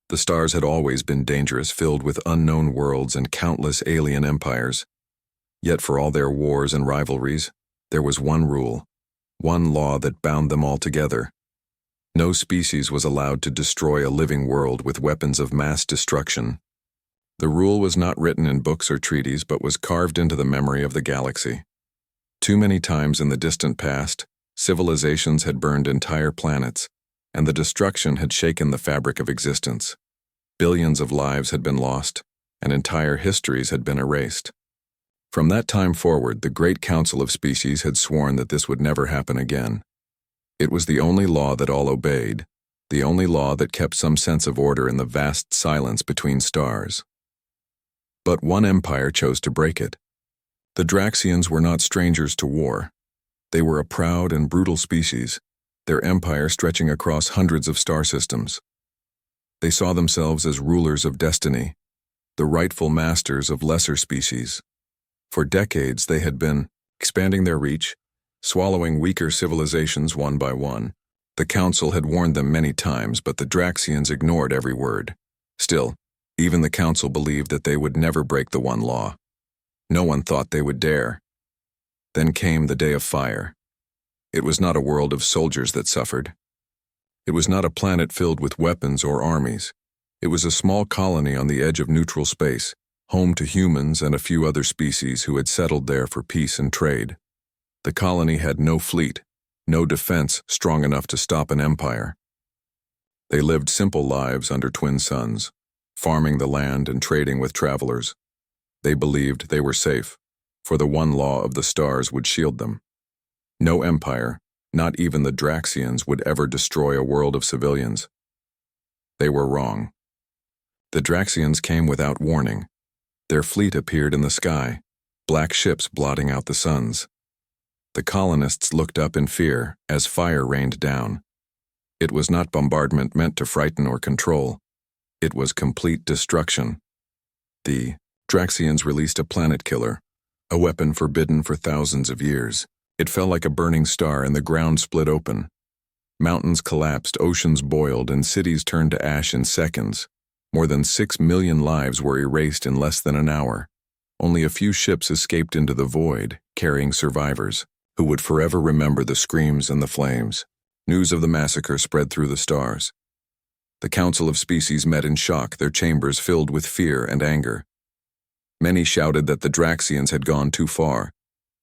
The stars had always been dangerous, filled with unknown worlds and countless alien empires. Yet for all their wars and rivalries, there was one rule, one law that bound them all together. No species was allowed to destroy a living world with weapons of mass destruction. The rule was not written in books or treaties, but was carved into the memory of the galaxy. Too many times in the distant past, civilizations had burned entire planets, and the destruction had shaken the fabric of existence. Billions of lives had been lost, and entire histories had been erased. From that time forward, the Great Council of Species had sworn that this would never happen again. It was the only law that all obeyed, the only law that kept some sense of order in the vast silence between stars. But one empire chose to break it. The Draxians were not strangers to war. They were a proud and brutal species, their empire stretching across hundreds of star systems. They saw themselves as rulers of destiny, the rightful masters of lesser species. For decades they had been expanding their reach, swallowing weaker civilizations one by one. The Council had warned them many times, but the Draxians ignored every word. Still, even the Council believed that they would never break the one law. No one thought they would dare. Then came the Day of Fire. It was not a world of soldiers that suffered. It was not a planet filled with weapons or armies. It was a small colony on the edge of neutral space, home to humans and a few other species who had settled there for peace and trade. The colony had no fleet, no defense strong enough to stop an empire. They lived simple lives under twin suns, farming the land and trading with travelers. They believed they were safe, for the one law of the stars would shield them. No empire, not even the Draxians, would ever destroy a world of civilians. They were wrong. The Draxians came without warning. Their fleet appeared in the sky, black ships blotting out the suns. The colonists looked up in fear as fire rained down. It was not bombardment meant to frighten or control. It was complete destruction. The Draxians released a planet killer, a weapon forbidden for thousands of years. It fell like a burning star and the ground split open. Mountains collapsed, oceans boiled, and cities turned to ash in seconds. More than 6 million lives were erased in less than an hour. Only a few ships escaped into the void, carrying survivors, who would forever remember the screams and the flames. News of the massacre spread through the stars. The Council of Species met in shock, their chambers filled with fear and anger. Many shouted that the Draxians had gone too far,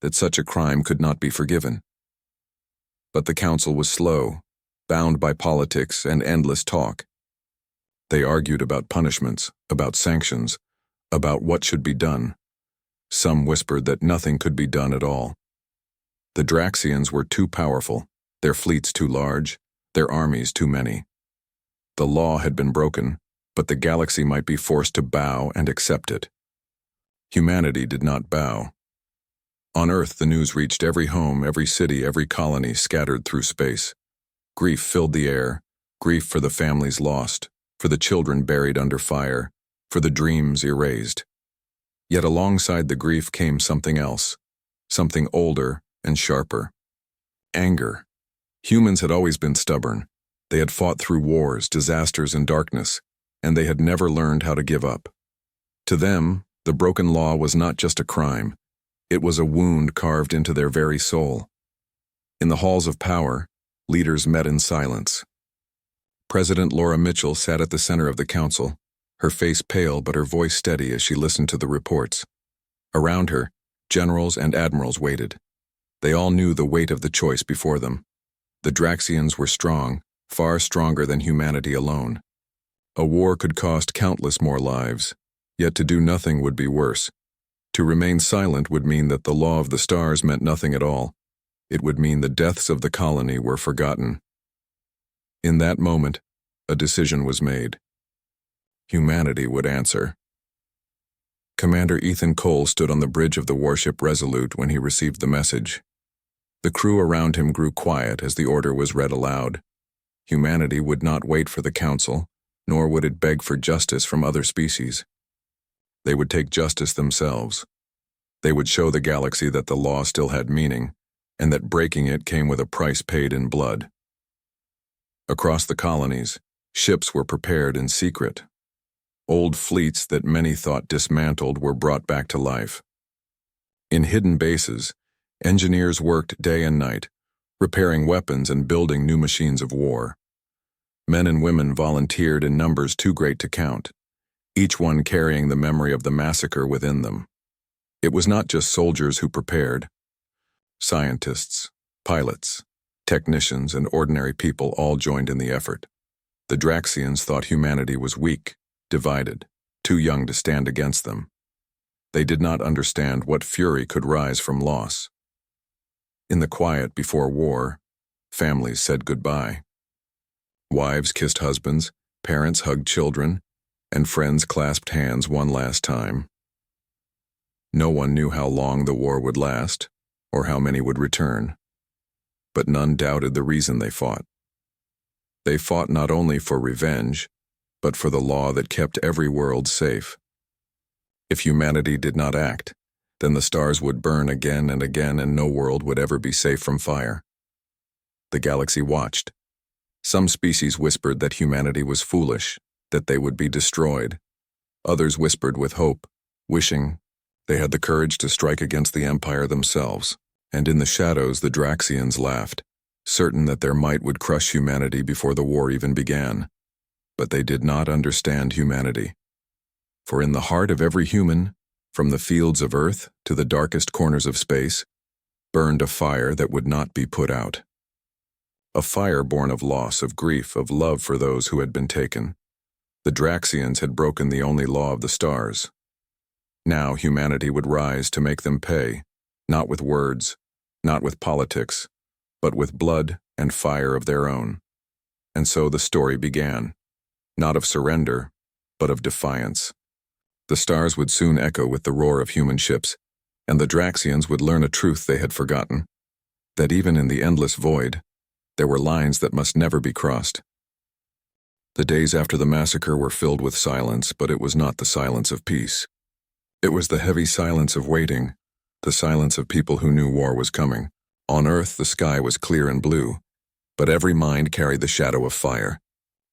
that such a crime could not be forgiven. But the Council was slow, bound by politics and endless talk. They argued about punishments, about sanctions, about what should be done. Some whispered that nothing could be done at all. The Draxians were too powerful, their fleets too large, their armies too many. The law had been broken, but the galaxy might be forced to bow and accept it. Humanity did not bow. On Earth, the news reached every home, every city, every colony scattered through space. Grief filled the air, grief for the families lost, for the children buried under fire, for the dreams erased. Yet alongside the grief came something else, something older and sharper. Anger. Humans had always been stubborn. They had fought through wars, disasters, and darkness, and they had never learned how to give up. To them, the broken law was not just a crime. It was a wound carved into their very soul. In the halls of power, leaders met in silence. President Laura Mitchell sat at the center of the council, her face pale but her voice steady as she listened to the reports. Around her, generals and admirals waited. They all knew the weight of the choice before them. The Draxians were strong, far stronger than humanity alone. A war could cost countless more lives, yet to do nothing would be worse. To remain silent would mean that the law of the stars meant nothing at all. It would mean the deaths of the colony were forgotten. In that moment, a decision was made. Humanity would answer. Commander Ethan Cole stood on the bridge of the warship Resolute when he received the message. The crew around him grew quiet as the order was read aloud. Humanity would not wait for the council, nor would it beg for justice from other species. They would take justice themselves. They would show the galaxy that the law still had meaning, and that breaking it came with a price paid in blood. Across the colonies, Ships were prepared in secret. Old fleets that many thought dismantled were brought back to life. In hidden bases, engineers worked day and night, repairing weapons and building new machines of war. Men and women volunteered in numbers too great to count, each one carrying the memory of the massacre within them. It was not just soldiers who prepared. Scientists, pilots, technicians, and ordinary people all joined in the effort. The Draxians thought humanity was weak, divided, too young to stand against them. They did not understand what fury could rise from loss. In the quiet before war, families said goodbye. Wives kissed husbands, parents hugged children, and friends clasped hands one last time. No one knew how long the war would last, or how many would return. But none doubted the reason they fought. They fought not only for revenge, but for the law that kept every world safe. If humanity did not act, then the stars would burn again and again and no world would ever be safe from fire. The galaxy watched. Some species whispered that humanity was foolish, that they would be destroyed. Others whispered with hope, wishing they had the courage to strike against the Empire themselves. And in the shadows the Draxians laughed, certain that their might would crush humanity before the war even began. But they did not understand humanity. For in the heart of every human, from the fields of Earth to the darkest corners of space, burned a fire that would not be put out. A fire born of loss, of grief, of love for those who had been taken. The Draxians had broken the only law of the stars. Now humanity would rise to make them pay, not with words, not with politics, but with blood and fire of their own. And so the story began, not of surrender, but of defiance. The stars would soon echo with the roar of human ships, and the Draxians would learn a truth they had forgotten, that even in the endless void, there were lines that must never be crossed. The days after the massacre were filled with silence, but it was not the silence of peace. It was the heavy silence of waiting, the silence of people who knew war was coming. On Earth, the sky was clear and blue, but every mind carried the shadow of fire.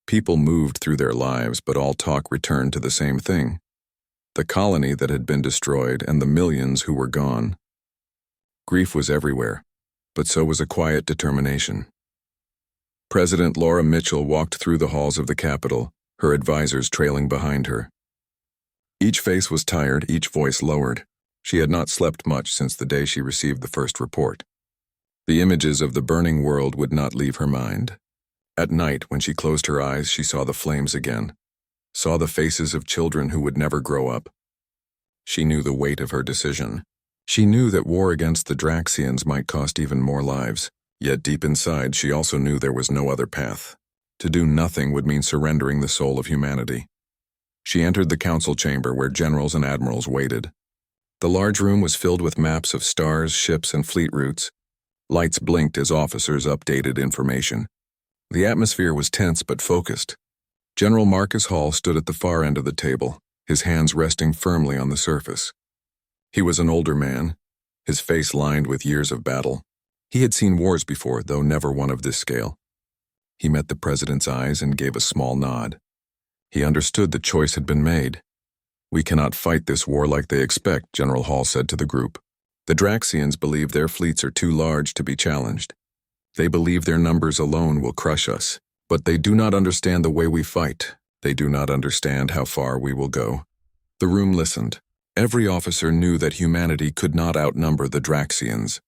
People moved through their lives, but all talk returned to the same thing: the colony that had been destroyed and the millions who were gone. Grief was everywhere, but so was a quiet determination. President Laura Mitchell walked through the halls of the Capitol, her advisors trailing behind her. Each face was tired, each voice lowered. She had not slept much since the day she received the first report. The images of the burning world would not leave her mind. At night, when she closed her eyes, she saw the flames again, saw the faces of children who would never grow up. She knew the weight of her decision. She knew that war against the Draxians might cost even more lives. Yet deep inside, she also knew there was no other path. To do nothing would mean surrendering the soul of humanity. She entered the council chamber where generals and admirals waited. The large room was filled with maps of stars, ships, and fleet routes. Lights blinked as officers updated information. The atmosphere was tense but focused. General Marcus Hall stood at the far end of the table, his hands resting firmly on the surface. He was an older man, his face lined with years of battle. He had seen wars before, though never one of this scale. He met the president's eyes and gave a small nod. He understood the choice had been made. "We cannot fight this war like they expect," General Hall said to the group. "The Draxians believe their fleets are too large to be challenged. They believe their numbers alone will crush us, but they do not understand the way we fight. They do not understand how far we will go." The room listened. Every officer knew that humanity could not outnumber the Draxians.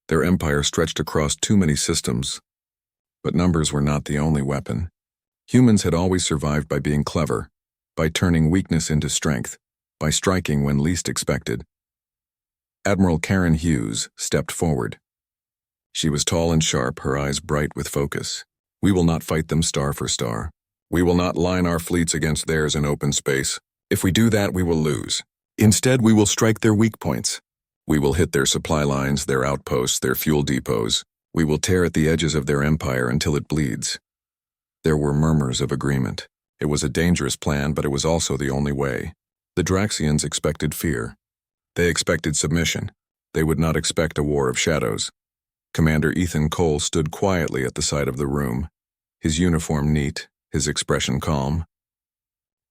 Their empire stretched across too many systems. But numbers were not the only weapon. Humans had always survived by being clever, by turning weakness into strength, by striking when least expected. Admiral Karen Hughes stepped forward. She was tall and sharp, her eyes bright with focus. "We will not fight them star for star. We will not line our fleets against theirs in open space. If we do that, we will lose. Instead, we will strike their weak points. We will hit their supply lines, their outposts, their fuel depots. We will tear at the edges of their empire until it bleeds." There were murmurs of agreement. It was a dangerous plan, but it was also the only way. The Draxians expected fear. They expected submission. They would not expect a war of shadows. Commander Ethan Cole stood quietly at the side of the room, his uniform neat, his expression calm.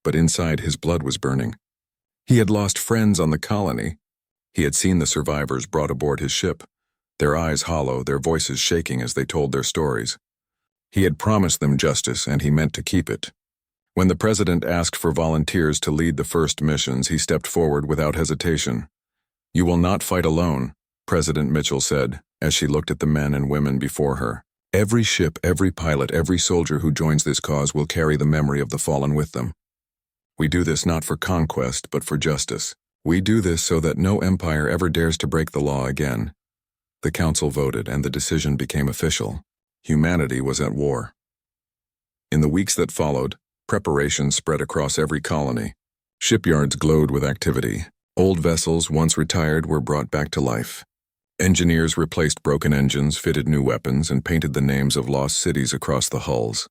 But inside, his blood was burning. He had lost friends on the colony. He had seen the survivors brought aboard his ship, their eyes hollow, their voices shaking as they told their stories. He had promised them justice, and he meant to keep it. When the president asked for volunteers to lead the first missions, he stepped forward without hesitation. "You will not fight alone," President Mitchell said, as she looked at the men and women before her. "Every ship, every pilot, every soldier who joins this cause will carry the memory of the fallen with them. We do this not for conquest, but for justice. We do this so that no empire ever dares to break the law again." The council voted, and the decision became official. Humanity was at war. In the weeks that followed, preparations spread across every colony. Shipyards glowed with activity. Old vessels, once retired, were brought back to life. Engineers replaced broken engines, fitted new weapons, and painted the names of lost cities across the hulls.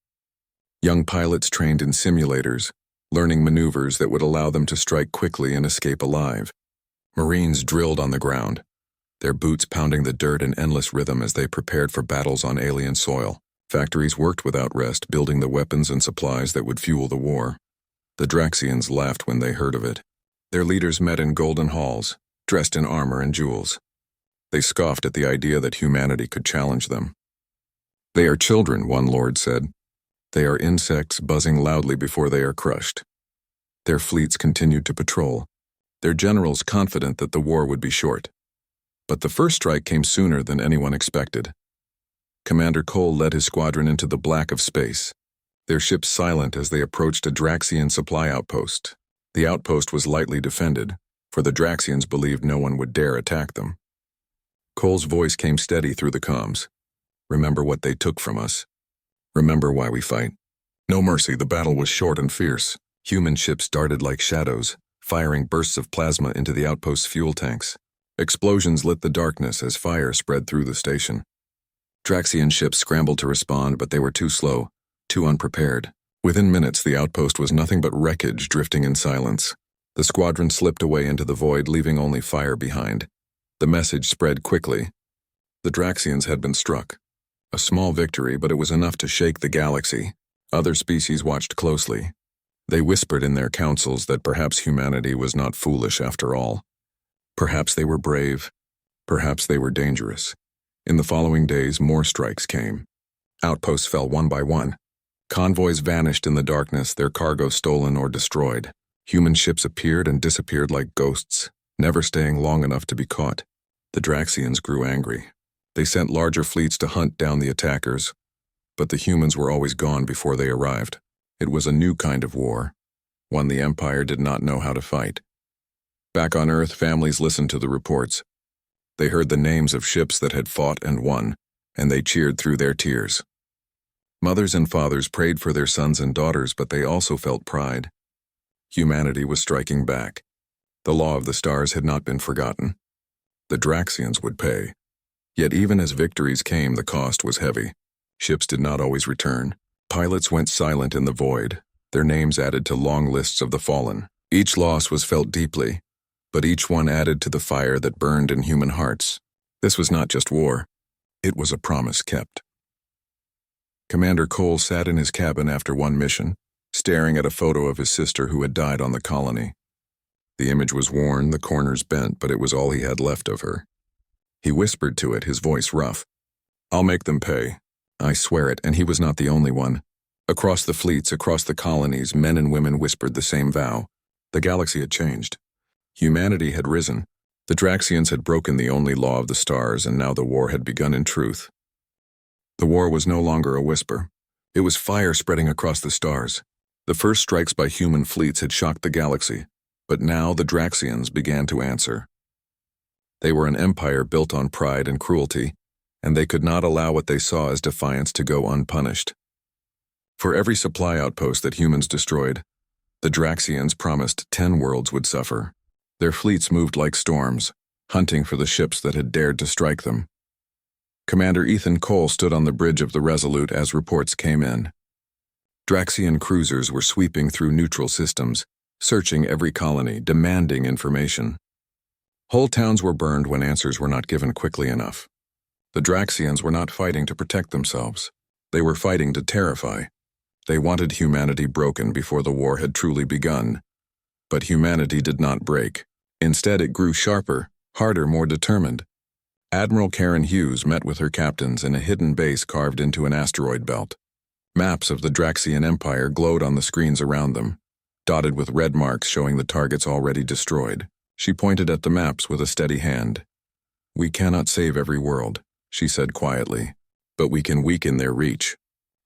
Young pilots trained in simulators, learning maneuvers that would allow them to strike quickly and escape alive. Marines drilled on the ground, their boots pounding the dirt in endless rhythm as they prepared for battles on alien soil. Factories worked without rest, building the weapons and supplies that would fuel the war. The Draxians laughed when they heard of it. Their leaders met in golden halls, dressed in armor and jewels. They scoffed at the idea that humanity could challenge them. "They are children," one lord said. "They are insects buzzing loudly before they are crushed." Their fleets continued to patrol, their generals confident that the war would be short. But the first strike came sooner than anyone expected. Commander Cole led his squadron into the black of space, their ships silent as they approached a Draxian supply outpost. The outpost was lightly defended, for the Draxians believed no one would dare attack them. Cole's voice came steady through the comms. "Remember what they took from us. Remember why we fight. No mercy, the battle was short and fierce. Human ships darted like shadows, firing bursts of plasma into the outpost's fuel tanks. Explosions lit the darkness as fire spread through the station. Draxian ships scrambled to respond, but they were too slow, too unprepared. Within minutes, the outpost was nothing but wreckage drifting in silence. The squadron slipped away into the void, leaving only fire behind. The message spread quickly. The Draxians had been struck. A small victory, but it was enough to shake the galaxy. Other species watched closely. They whispered in their councils that perhaps humanity was not foolish after all. Perhaps they were brave. Perhaps they were dangerous. In the following days, more strikes came. Outposts fell one by one. Convoys vanished in the darkness, their cargo stolen or destroyed. Human ships appeared and disappeared like ghosts, never staying long enough to be caught. The Draxians grew angry. They sent larger fleets to hunt down the attackers, but the humans were always gone before they arrived. It was a new kind of war, one the Empire did not know how to fight. Back on Earth, families listened to the reports. They heard the names of ships that had fought and won, and they cheered through their tears. Mothers and fathers prayed for their sons and daughters, but they also felt pride. Humanity was striking back. The law of the stars had not been forgotten. The Draxians would pay. Yet even as victories came, the cost was heavy. Ships did not always return. Pilots went silent in the void, their names added to long lists of the fallen. Each loss was felt deeply, but each one added to the fire that burned in human hearts. This was not just war. It was a promise kept. Commander Cole sat in his cabin after one mission, staring at a photo of his sister who had died on the colony. The image was worn, the corners bent, but it was all he had left of her. He whispered to it, his voice rough. "I'll make them pay. I swear it," and he was not the only one. Across the fleets, across the colonies, men and women whispered the same vow. The galaxy had changed. Humanity had risen. The Draxians had broken the only law of the stars, and now the war had begun in truth. The war was no longer a whisper. It was fire spreading across the stars. The first strikes by human fleets had shocked the galaxy, but now the Draxians began to answer. They were an empire built on pride and cruelty, and they could not allow what they saw as defiance to go unpunished. For every supply outpost that humans destroyed, the Draxians promised 10 worlds would suffer. Their fleets moved like storms, hunting for the ships that had dared to strike them. Commander Ethan Cole stood on the bridge of the Resolute as reports came in. Draxian cruisers were sweeping through neutral systems, searching every colony, demanding information. Whole towns were burned when answers were not given quickly enough. The Draxians were not fighting to protect themselves. They were fighting to terrify. They wanted humanity broken before the war had truly begun. But humanity did not break. Instead, it grew sharper, harder, more determined. Admiral Karen Hughes met with her captains in a hidden base carved into an asteroid belt. Maps of the Draxian Empire glowed on the screens around them, dotted with red marks showing the targets already destroyed. She pointed at the maps with a steady hand. "We cannot save every world," she said quietly, "but we can weaken their reach.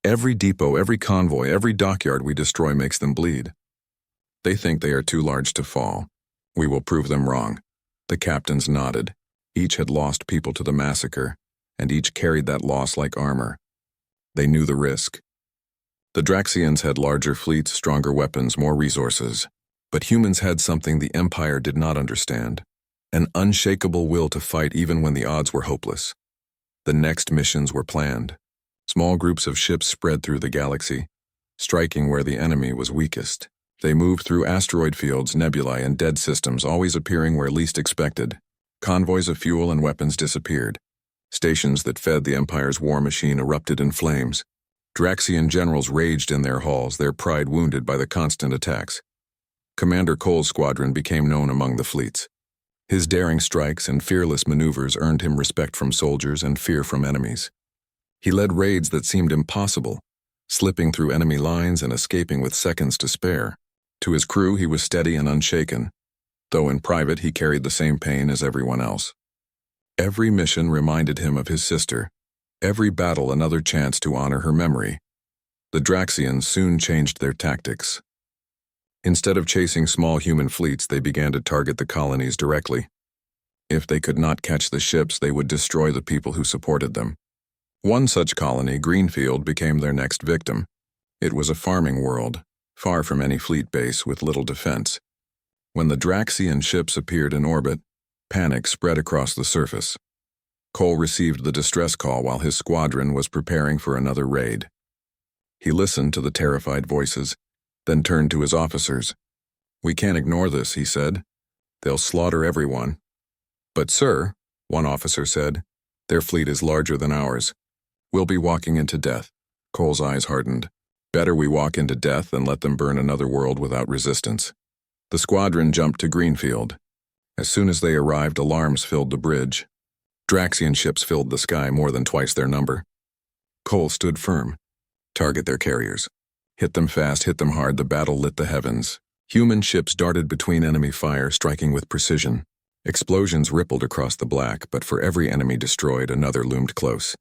Every depot, every convoy, every dockyard we destroy makes them bleed. They think they are too large to fall. We will prove them wrong." The captains nodded. Each had lost people to the massacre, and each carried that loss like armor. They knew the risk. The Draxians had larger fleets, stronger weapons, more resources. But humans had something the Empire did not understand: an unshakable will to fight even when the odds were hopeless. The next missions were planned. Small groups of ships spread through the galaxy, striking where the enemy was weakest. They moved through asteroid fields, nebulae, and dead systems, always appearing where least expected. Convoys of fuel and weapons disappeared. Stations that fed the Empire's war machine erupted in flames. Draxian generals raged in their halls, their pride wounded by the constant attacks. Commander Cole's squadron became known among the fleets. His daring strikes and fearless maneuvers earned him respect from soldiers and fear from enemies. He led raids that seemed impossible, slipping through enemy lines and escaping with seconds to spare. To his crew, he was steady and unshaken, though in private he carried the same pain as everyone else. Every mission reminded him of his sister, every battle another chance to honor her memory. The Draxians soon changed their tactics. Instead of chasing small human fleets, they began to target the colonies directly. If they could not catch the ships, they would destroy the people who supported them. One such colony, Greenfield, became their next victim. It was a farming world, far from any fleet base, with little defense. When the Draxian ships appeared in orbit, panic spread across the surface. Cole received the distress call while his squadron was preparing for another raid. He listened to the terrified voices, then turned to his officers. "We can't ignore this," he said. "They'll slaughter everyone." "But sir," one officer said, "their fleet is larger than ours. We'll be walking into death." Cole's eyes hardened. "Better we walk into death than let them burn another world without resistance." The squadron jumped to Greenfield. As soon as they arrived, alarms filled the bridge. Draxian ships filled the sky, more than twice their number. Cole stood firm. "Target their carriers. Hit them fast, hit them hard." The battle lit the heavens. Human ships darted between enemy fire, striking with precision. Explosions rippled across the black, but for every enemy destroyed, another loomed close.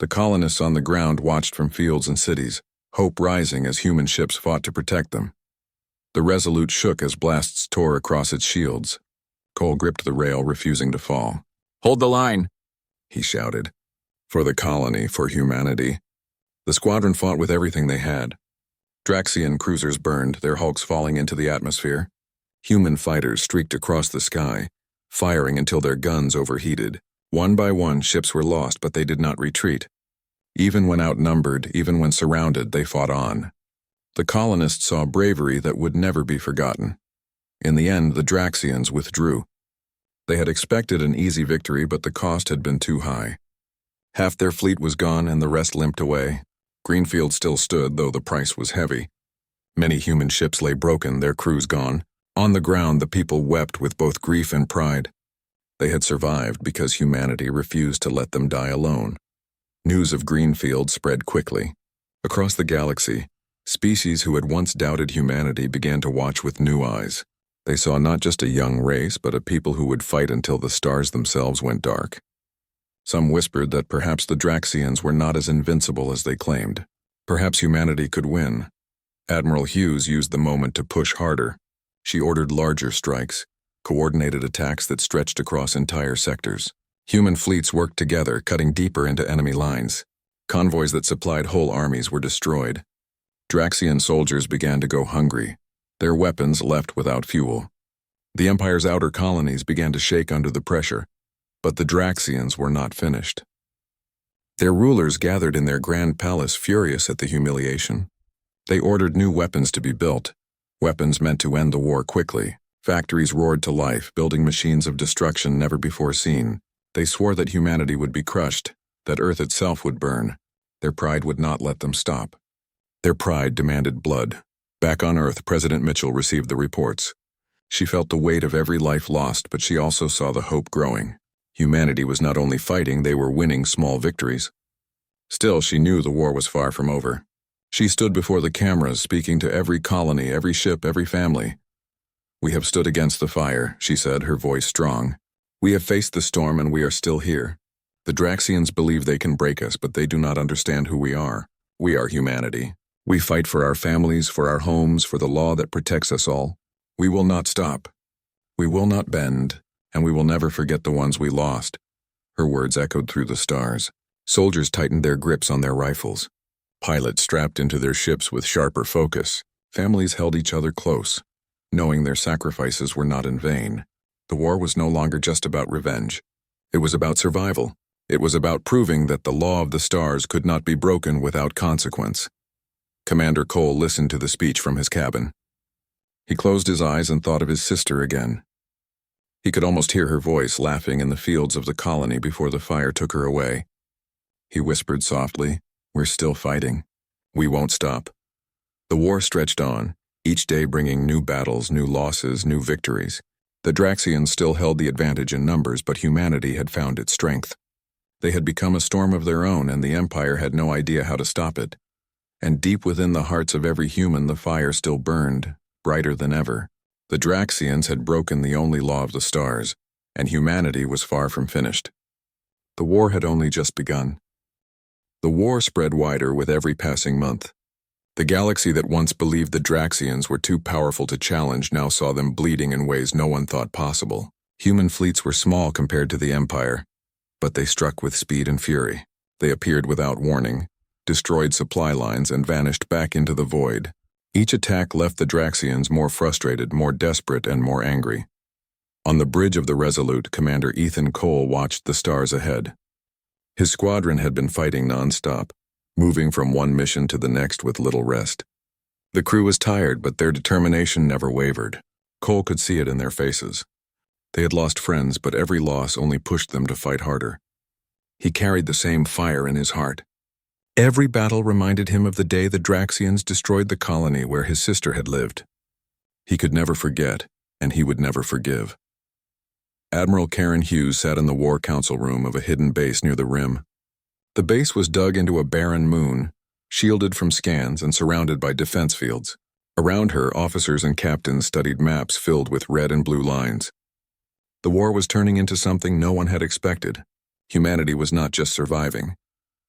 The colonists on the ground watched from fields and cities, hope rising as human ships fought to protect them. The Resolute shook as blasts tore across its shields. Cole gripped the rail, refusing to fall. "Hold the line," he shouted. "For the colony, for humanity." The squadron fought with everything they had. Draxian cruisers burned, their hulks falling into the atmosphere. Human fighters streaked across the sky, firing until their guns overheated. One by one, ships were lost, but they did not retreat. Even when outnumbered, even when surrounded, they fought on. The colonists saw bravery that would never be forgotten. In the end, the Draxians withdrew. They had expected an easy victory, but the cost had been too high. Half their fleet was gone and the rest limped away. Greenfield still stood, though the price was heavy. Many human ships lay broken, their crews gone. On the ground, the people wept with both grief and pride. They had survived because humanity refused to let them die alone. News of Greenfield spread quickly. Across the galaxy, species who had once doubted humanity began to watch with new eyes. They saw not just a young race, but a people who would fight until the stars themselves went dark. Some whispered that perhaps the Draxians were not as invincible as they claimed. Perhaps humanity could win. Admiral Hughes used the moment to push harder. She ordered larger strikes, coordinated attacks that stretched across entire sectors. Human fleets worked together, cutting deeper into enemy lines. Convoys that supplied whole armies were destroyed. Draxian soldiers began to go hungry, their weapons left without fuel. The Empire's outer colonies began to shake under the pressure, but the Draxians were not finished. Their rulers gathered in their grand palace, furious at the humiliation. They ordered new weapons to be built, weapons meant to end the war quickly. Factories roared to life, building machines of destruction never before seen. They swore that humanity would be crushed, that Earth itself would burn. Their pride would not let them stop. Their pride demanded blood. Back on Earth, President Mitchell received the reports. She felt the weight of every life lost, but she also saw the hope growing. Humanity was not only fighting, they were winning small victories. Still, she knew the war was far from over. She stood before the cameras, speaking to every colony, every ship, every family. "We have stood against the fire," she said, her voice strong. "We have faced the storm and we are still here. The Draxians believe they can break us, but they do not understand who we are. We are humanity. We fight for our families, for our homes, for the law that protects us all. We will not stop. We will not bend, and we will never forget the ones we lost." Her words echoed through the stars. Soldiers tightened their grips on their rifles. Pilots strapped into their ships with sharper focus. Families held each other close, knowing their sacrifices were not in vain. The war was no longer just about revenge. It was about survival. It was about proving that the law of the stars could not be broken without consequence. Commander Cole listened to the speech from his cabin. He closed his eyes and thought of his sister again. He could almost hear her voice laughing in the fields of the colony before the fire took her away. He whispered softly, "We're still fighting. We won't stop." The war stretched on, each day bringing new battles, new losses, new victories. The Draxians still held the advantage in numbers, but humanity had found its strength. They had become a storm of their own, and the Empire had no idea how to stop it. And deep within the hearts of every human, the fire still burned, brighter than ever. The Draxians had broken the only law of the stars, and humanity was far from finished. The war had only just begun. The war spread wider with every passing month. The galaxy that once believed the Draxians were too powerful to challenge now saw them bleeding in ways no one thought possible. Human fleets were small compared to the Empire, but they struck with speed and fury. They appeared without warning, destroyed supply lines, and vanished back into the void. Each attack left the Draxians more frustrated, more desperate, and more angry. On the bridge of the Resolute, Commander Ethan Cole watched the stars ahead. His squadron had been fighting non-stop, moving from one mission to the next with little rest. The crew was tired, but their determination never wavered. Cole could see it in their faces. They had lost friends, but every loss only pushed them to fight harder. He carried the same fire in his heart. Every battle reminded him of the day the Draxians destroyed the colony where his sister had lived. He could never forget, and he would never forgive. Admiral Karen Hughes sat in the War Council room of a hidden base near the rim. The base was dug into a barren moon, shielded from scans and surrounded by defense fields. Around her, officers and captains studied maps filled with red and blue lines. The war was turning into something no one had expected. Humanity was not just surviving.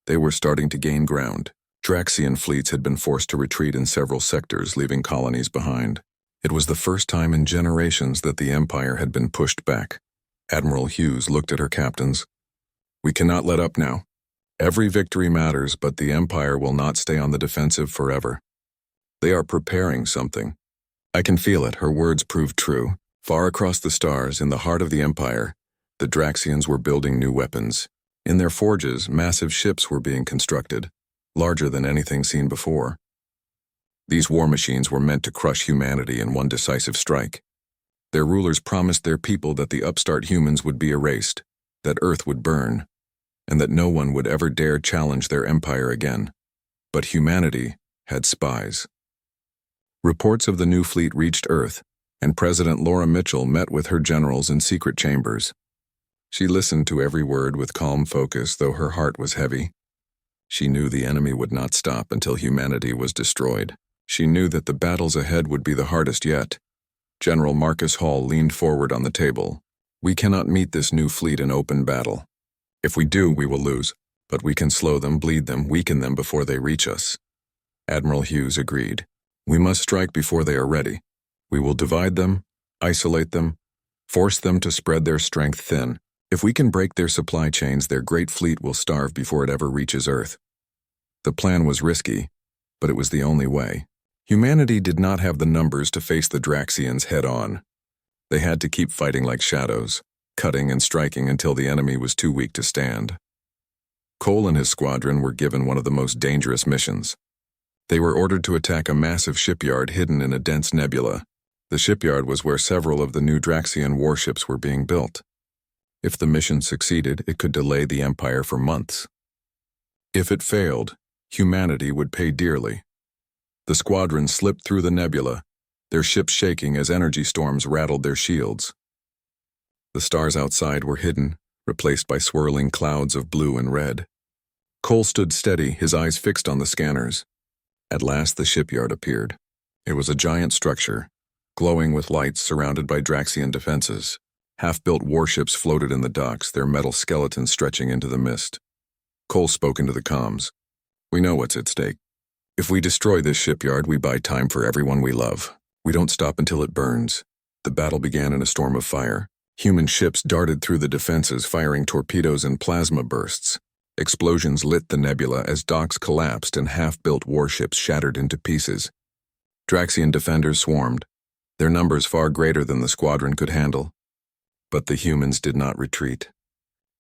They were starting to gain ground. Draxian fleets had been forced to retreat in several sectors, leaving colonies behind. It was the first time in generations that the Empire had been pushed back. Admiral Hughes looked at her captains. "We cannot let up now. Every victory matters, but the Empire will not stay on the defensive forever. They are preparing something." "I can feel it," her words proved true. Far across the stars, in the heart of the Empire, the Draxians were building new weapons. In their forges, massive ships were being constructed, larger than anything seen before. These war machines were meant to crush humanity in one decisive strike. Their rulers promised their people that the upstart humans would be erased, that Earth would burn, and that no one would ever dare challenge their empire again. But humanity had spies. Reports of the new fleet reached Earth, and President Laura Mitchell met with her generals in secret chambers. She listened to every word with calm focus, though her heart was heavy. She knew the enemy would not stop until humanity was destroyed. She knew that the battles ahead would be the hardest yet. General Marcus Hall leaned forward on the table. "We cannot meet this new fleet in open battle. If we do, we will lose, but we can slow them, bleed them, weaken them before they reach us." Admiral Hughes agreed. "We must strike before they are ready. We will divide them, isolate them, force them to spread their strength thin. If we can break their supply chains, their great fleet will starve before it ever reaches Earth." The plan was risky, but it was the only way. Humanity did not have the numbers to face the Draxians head-on. They had to keep fighting like shadows, cutting and striking until the enemy was too weak to stand. Cole and his squadron were given one of the most dangerous missions. They were ordered to attack a massive shipyard hidden in a dense nebula. The shipyard was where several of the new Draxian warships were being built. If the mission succeeded, it could delay the Empire for months. If it failed, humanity would pay dearly. The squadron slipped through the nebula, their ships shaking as energy storms rattled their shields. The stars outside were hidden, replaced by swirling clouds of blue and red. Cole stood steady, his eyes fixed on the scanners. At last the shipyard appeared. It was a giant structure, glowing with lights surrounded by Draxian defenses. Half-built warships floated in the docks, their metal skeletons stretching into the mist. Cole spoke into the comms. "We know what's at stake. If we destroy this shipyard, we buy time for everyone we love. We don't stop until it burns." The battle began in a storm of fire. Human ships darted through the defenses, firing torpedoes and plasma bursts. Explosions lit the nebula as docks collapsed and half-built warships shattered into pieces. Draxian defenders swarmed, their numbers far greater than the squadron could handle. But the humans did not retreat.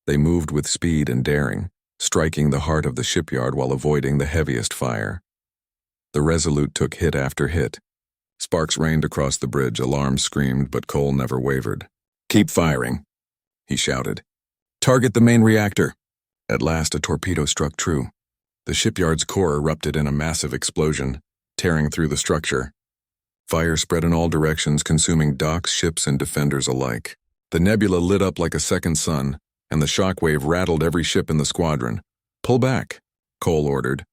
They moved with speed and daring, striking the heart of the shipyard while avoiding the heaviest fire. The Resolute took hit after hit. Sparks rained across the bridge, alarms screamed, but Cole never wavered. "Keep firing," he shouted. "Target the main reactor." At last a torpedo struck true. The shipyard's core erupted in a massive explosion, tearing through the structure. Fire spread in all directions, consuming docks, ships, and defenders alike. The nebula lit up like a second sun, and the shockwave rattled every ship in the squadron. "Pull back," Cole ordered.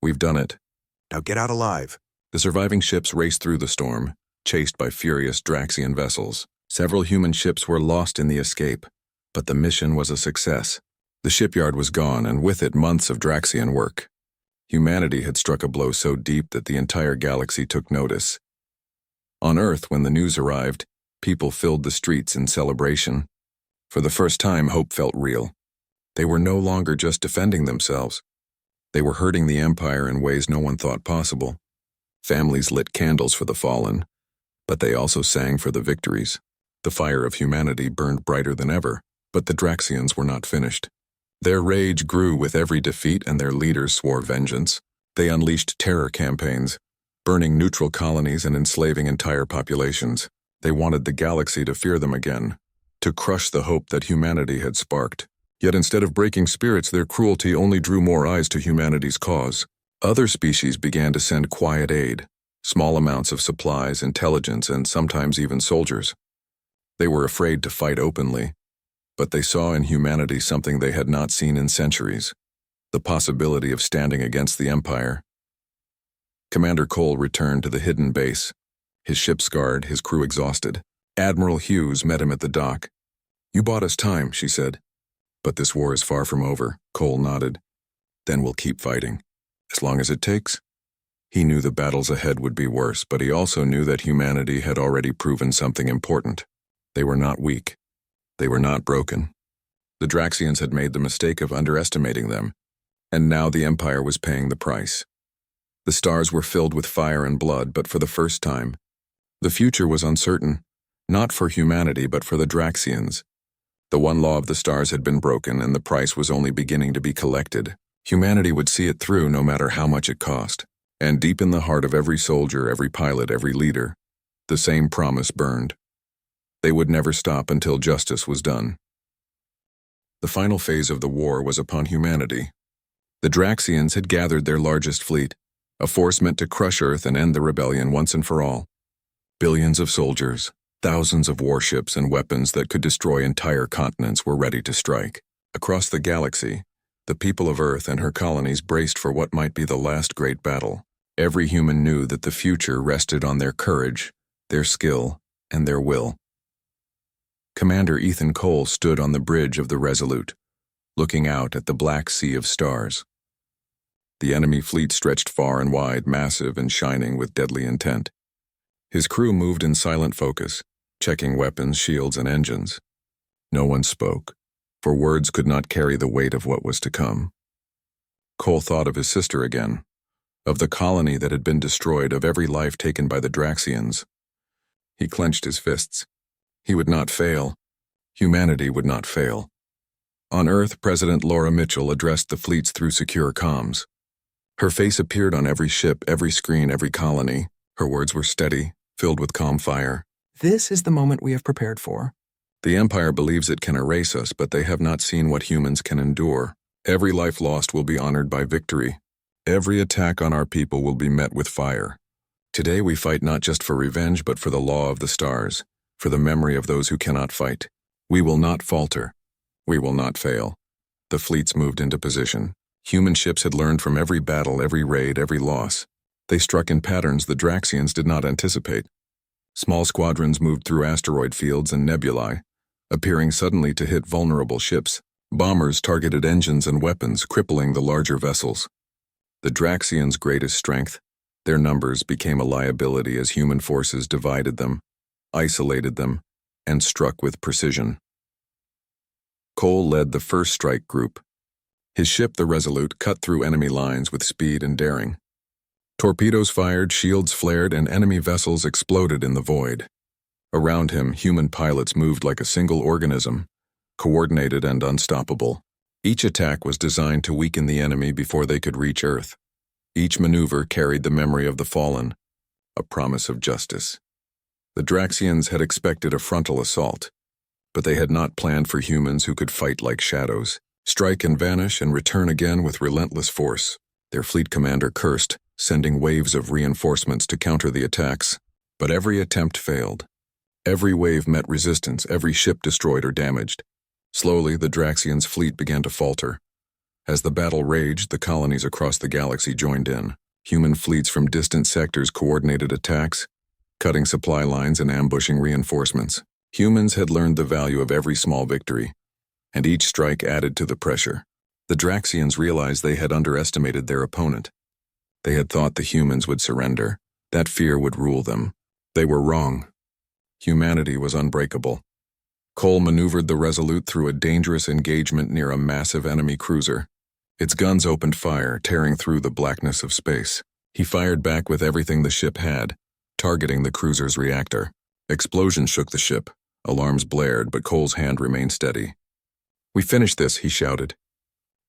"We've done it. Now get out alive." The surviving ships raced through the storm, chased by furious Draxian vessels. Several human ships were lost in the escape, but the mission was a success. The shipyard was gone, and with it months of Draxian work. Humanity had struck a blow so deep that the entire galaxy took notice. On Earth, when the news arrived, people filled the streets in celebration. For the first time, hope felt real. They were no longer just defending themselves. They were hurting the Empire in ways no one thought possible. Families lit candles for the fallen, but they also sang for the victories. The fire of humanity burned brighter than ever, but the Draxians were not finished. Their rage grew with every defeat, and their leaders swore vengeance. They unleashed terror campaigns, burning neutral colonies and enslaving entire populations. They wanted the galaxy to fear them again, to crush the hope that humanity had sparked. Yet instead of breaking spirits, their cruelty only drew more eyes to humanity's cause. Other species began to send quiet aid, small amounts of supplies, intelligence, and sometimes even soldiers. They were afraid to fight openly, but they saw in humanity something they had not seen in centuries: the possibility of standing against the Empire. Commander Cole returned to the hidden base, his ship scarred, his crew exhausted. Admiral Hughes met him at the dock. "You bought us time," she said. "But this war is far from over," Cole nodded. "Then we'll keep fighting, as long as it takes." He knew the battles ahead would be worse, but he also knew that humanity had already proven something important. They were not weak. They were not broken. The Draxians had made the mistake of underestimating them, and now the Empire was paying the price. The stars were filled with fire and blood, but for the first time, the future was uncertain, not for humanity but for the Draxians. The one law of the stars had been broken, and the price was only beginning to be collected. Humanity would see it through no matter how much it cost. And deep in the heart of every soldier, every pilot, every leader, the same promise burned. They would never stop until justice was done. The final phase of the war was upon humanity. The Draxians had gathered their largest fleet, a force meant to crush Earth and end the rebellion once and for all. Billions of soldiers, thousands of warships, and weapons that could destroy entire continents were ready to strike. Across the galaxy, the people of Earth and her colonies braced for what might be the last great battle. Every human knew that the future rested on their courage, their skill, and their will. Commander Ethan Cole stood on the bridge of the Resolute, looking out at the black sea of stars. The enemy fleet stretched far and wide, massive and shining with deadly intent. His crew moved in silent focus, checking weapons, shields, and engines. No one spoke, for words could not carry the weight of what was to come. Cole thought of his sister again, of the colony that had been destroyed, of every life taken by the Draxians. He clenched his fists. He would not fail. Humanity would not fail. On Earth, President Laura Mitchell addressed the fleets through secure comms. Her face appeared on every ship, every screen, every colony. Her words were steady, filled with calm fire. "This is the moment we have prepared for." The Empire believes it can erase us, but they have not seen what humans can endure. Every life lost will be honored by victory. Every attack on our people will be met with fire. Today we fight not just for revenge but for the law of the stars, for the memory of those who cannot fight. We will not falter. We will not fail. The fleets moved into position. Human ships had learned from every battle, every raid, every loss. They struck in patterns the Draxians did not anticipate. Small squadrons moved through asteroid fields and nebulae, appearing suddenly to hit vulnerable ships. Bombers targeted engines and weapons, crippling the larger vessels. The Draxians' greatest strength, their numbers became a liability as human forces divided them, isolated them, and struck with precision. Cole led the first strike group. His ship, the Resolute, cut through enemy lines with speed and daring. Torpedoes fired, shields flared, and enemy vessels exploded in the void. Around him, human pilots moved like a single organism, coordinated and unstoppable. Each attack was designed to weaken the enemy before they could reach Earth. Each maneuver carried the memory of the fallen, a promise of justice. The Draxians had expected a frontal assault, but they had not planned for humans who could fight like shadows, strike and vanish and return again with relentless force. Their fleet commander cursed, sending waves of reinforcements to counter the attacks, but every attempt failed. Every wave met resistance, every ship destroyed or damaged. Slowly, the Draxians' fleet began to falter. As the battle raged, the colonies across the galaxy joined in. Human fleets from distant sectors coordinated attacks, cutting supply lines and ambushing reinforcements. Humans had learned the value of every small victory, and each strike added to the pressure. The Draxians realized they had underestimated their opponent. They had thought the humans would surrender. That fear would rule them. They were wrong. Humanity was unbreakable. Cole maneuvered the Resolute through a dangerous engagement near a massive enemy cruiser. Its guns opened fire, tearing through the blackness of space. He fired back with everything the ship had, targeting the cruiser's reactor. Explosions shook the ship. Alarms blared, but Cole's hand remained steady. "We finished this," he shouted.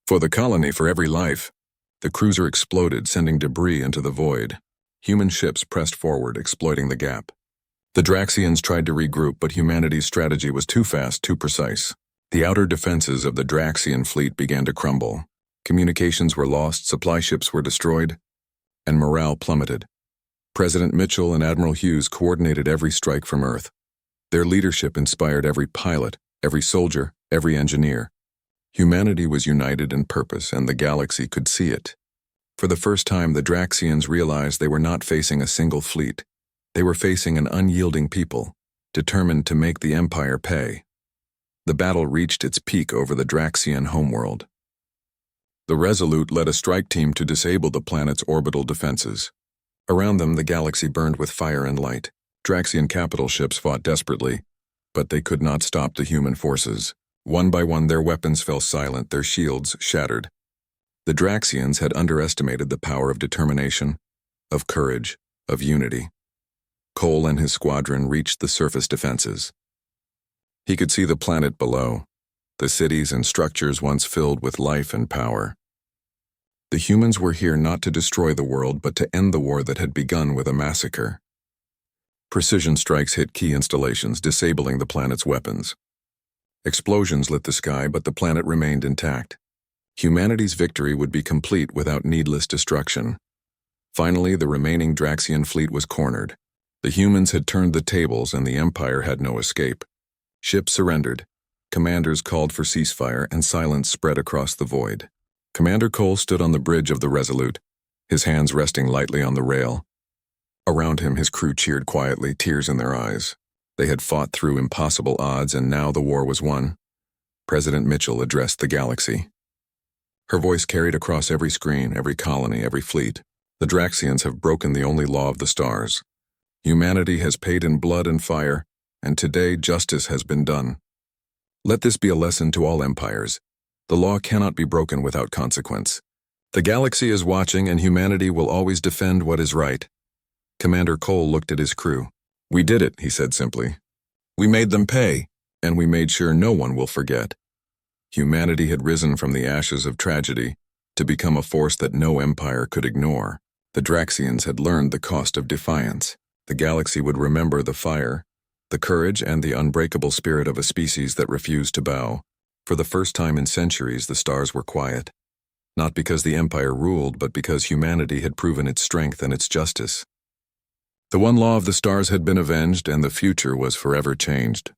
"For the colony, for every life." The cruiser exploded, sending debris into the void. Human ships pressed forward, exploiting the gap. The Draxians tried to regroup, but humanity's strategy was too fast, too precise. The outer defenses of the Draxian fleet began to crumble. Communications were lost, supply ships were destroyed, and morale plummeted. President Mitchell and Admiral Hughes coordinated every strike from Earth. Their leadership inspired every pilot, every soldier, every engineer. Humanity was united in purpose, and the galaxy could see it. For the first time, the Draxians realized they were not facing a single fleet. They were facing an unyielding people, determined to make the Empire pay. The battle reached its peak over the Draxian homeworld. The Resolute led a strike team to disable the planet's orbital defenses. Around them, the galaxy burned with fire and light. Draxian capital ships fought desperately, but they could not stop the human forces. One by one, their weapons fell silent, their shields shattered. The Draxians had underestimated the power of determination, of courage, of unity. Cole and his squadron reached the surface defenses. He could see the planet below, the cities and structures once filled with life and power. The humans were here not to destroy the world, but to end the war that had begun with a massacre. Precision strikes hit key installations, disabling the planet's weapons. Explosions lit the sky, but the planet remained intact. Humanity's victory would be complete without needless destruction. Finally, the remaining Draxian fleet was cornered. The humans had turned the tables, and the Empire had no escape. Ships surrendered. Commanders called for ceasefire, and silence spread across the void. Commander Cole stood on the bridge of the Resolute, his hands resting lightly on the rail. Around him, his crew cheered quietly, tears in their eyes. They had fought through impossible odds, and now the war was won. President Mitchell addressed the galaxy. Her voice carried across every screen, every colony, every fleet. The Draxians have broken the only law of the stars. Humanity has paid in blood and fire, and today justice has been done. Let this be a lesson to all empires. The law cannot be broken without consequence. The galaxy is watching, and humanity will always defend what is right. Commander Cole looked at his crew. "We did it," he said simply. "We made them pay, and we made sure no one will forget." Humanity had risen from the ashes of tragedy to become a force that no empire could ignore. The Draxians had learned the cost of defiance. The galaxy would remember the fire, the courage, and the unbreakable spirit of a species that refused to bow. For the first time in centuries, the stars were quiet. not because the Empire ruled, but because humanity had proven its strength and its justice. The one law of the stars had been avenged, and the future was forever changed.